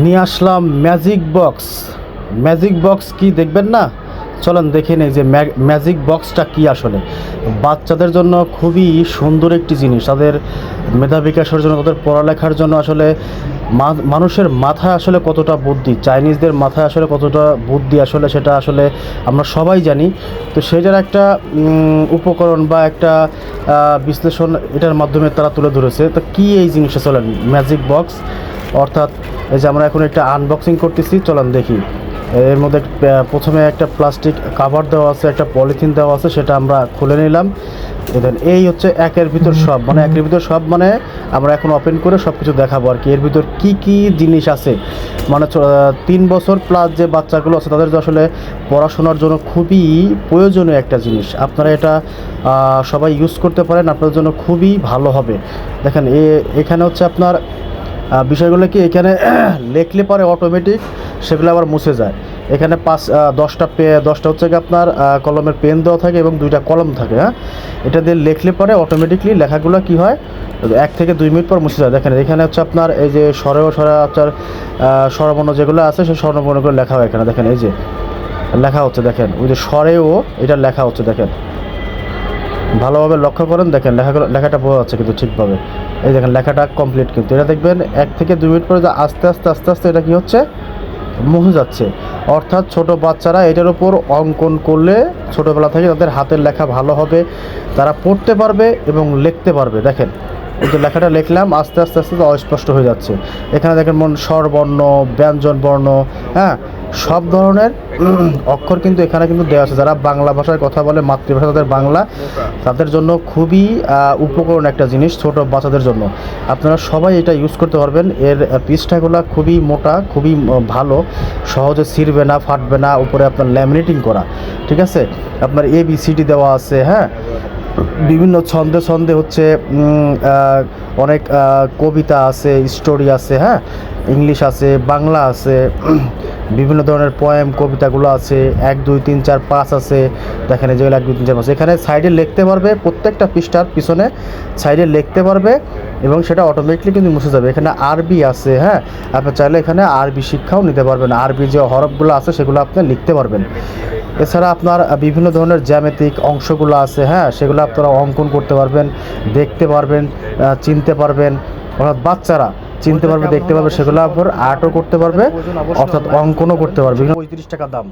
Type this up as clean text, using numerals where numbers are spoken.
নিয়ে আসলাম magic box. Magic box কি দেখবেন না? চলেন দেখে নেই যে ম্যাজিক বক্সটা কি। আসলে বাচ্চাদের জন্য খুবই সুন্দর একটি জিনিস, তাদের মেধা বিকাশের জন্য, তাদের পড়ালেখার জন্য। আসলে মানুষের মাথায় আসলে কতটা বুদ্ধি, চাইনিজদের মাথায় আসলে কতটা বুদ্ধি, আসলে সেটা আসলে আমরা সবাই জানি। তো সেই যার একটা উপকরণ বা একটা বিশ্লেষণ এটার মাধ্যমে তারা তুলে ধরেছে। তো কী এই জিনিসটা, চলেন ম্যাজিক বক্স, অর্থাৎ এই যে আমরা এখন একটা আনবক্সিং করতেছি, চলেন দেখি। এর মধ্যে প্রথমে একটা প্লাস্টিক কাভার দেওয়া আছে, একটা পলিথিন দেওয়া আছে, সেটা আমরা খুলে নিলাম। এই হচ্ছে একের ভিতর সব, মানে একের ভিতর সব, মানে আমরা এখন ওপেন করে সব কিছু দেখাবো আর কি। এর ভিতর কী কী জিনিস আছে, মানে 3 বছর প্লাস যে বাচ্চাগুলো আছে তাদের আসলে পড়াশোনার জন্য খুবই প্রয়োজনীয় একটা জিনিস। আপনারা এটা সবাই ইউজ করতে পারেন, আপনাদের জন্য খুবই ভালো হবে। দেখেন এখানে হচ্ছে আপনার বিষয়গুলো কি, এখানে লেখলে পরে অটোমেটিক সেগুলো আবার মুছে যায়। এখানে 10টা হচ্ছে কি আপনার কলমের পেন দেওয়া থাকে এবং 2টা কলম থাকে। হ্যাঁ, এটা দিয়ে লেখলে পরে অটোমেটিকলি লেখাগুলো কি হয়, 1 থেকে 2 মিনিট পর মুছে যায়। দেখেন এখানে হচ্ছে আপনার এই যে আপনার স্বরবর্ণ যেগুলো আছে সেই স্বরবর্ণগুলো লেখা হয় এখানে। দেখেন এই যে লেখা হচ্ছে, দেখেন ওই যে স্বরেও এটা লেখা হচ্ছে। দেখেন ভালোভাবে লক্ষ্য করেন, দেখেন লেখাটা বোঝা যাচ্ছে কিন্তু ঠিকভাবে। এই দেখেন লেখাটা কমপ্লিট, কিন্তু এটা দেখবেন 1 থেকে 2 মিনিট পরে যে আস্তে আস্তে আস্তে আস্তে এটা কী হচ্ছে, মুছে যাচ্ছে। অর্থাৎ ছোট বাচ্চারা এটার উপর অঙ্কন করলে ছোটোবেলা থেকে তাদের হাতের লেখা ভালো হবে, তারা পড়তে পারবে এবং লিখতে পারবে। দেখেন এই যে লেখাটা লিখলাম, আস্তে আস্তে আস্তে অস্পষ্ট হয়ে যাচ্ছে। এখানে দেখেন স্বরবর্ণ, ব্যঞ্জন বর্ণ, হ্যাঁ, সব ধরনের অক্ষর কিন্তু এখানে কিন্তু দেওয়া আছে। যারা বাংলা ভাষায় কথা বলে, মাতৃভাষা তাদের বাংলা, তাদের জন্য খুবই উপকরণ একটা জিনিস ছোট বাচ্চাদের জন্য। আপনারা সবাই এটা ইউজ করতে পারবেন। এর পৃষ্ঠাগুলো খুবই মোটা, খুবই ভালো, সহজে ছিঁড়বে না, ফাটবে না। উপরে আপনার ল্যামিনেটিং করা, ঠিক আছে। আপনার ABCD দেওয়া আছে, হ্যাঁ, বিভিন্ন ছন্দে ছন্দে হচ্ছে অনেক কবিতা আছে, স্টোরি আছে, হ্যাঁ, ইংলিশ আছে, বাংলা আছে, বিভিন্ন ধরনের পোয়েম কবিতাগুলো আছে। 1 2 3 4 5 আছে। দেখেন যেগুলো 1 2 3 4 5, এখানে সাইডে লিখতে পারবে, প্রত্যেকটা পৃষ্ঠার পিছনে সাইডে লিখতে পারবে এবং সেটা অটোমেটিকলি কিন্তু মুছে যাবে। এখানে আরবি আছে, হ্যাঁ, আপনি চাইলে এখানে আরবি শিক্ষাও নিতে পারবেন। আরবি যে হরফগুলো আছে সেগুলো আপনি লিখতে পারবেন। এছাড়া আপনার বিভিন্ন ধরনের জ্যামিতিক অংশগুলো আছে, হ্যাঁ, সেগুলো আপনারা অঙ্কন করতে পারবেন, দেখতে পারবেন, চিনতে পারবেন। অর্থাৎ বাচ্চারা চিনতে পারবে, দেখতে পারবে, সেগুলো আপনার আর্টও করতে পারবে, অর্থাৎ অঙ্কনও করতে পারবে। 35 টাকা দাম।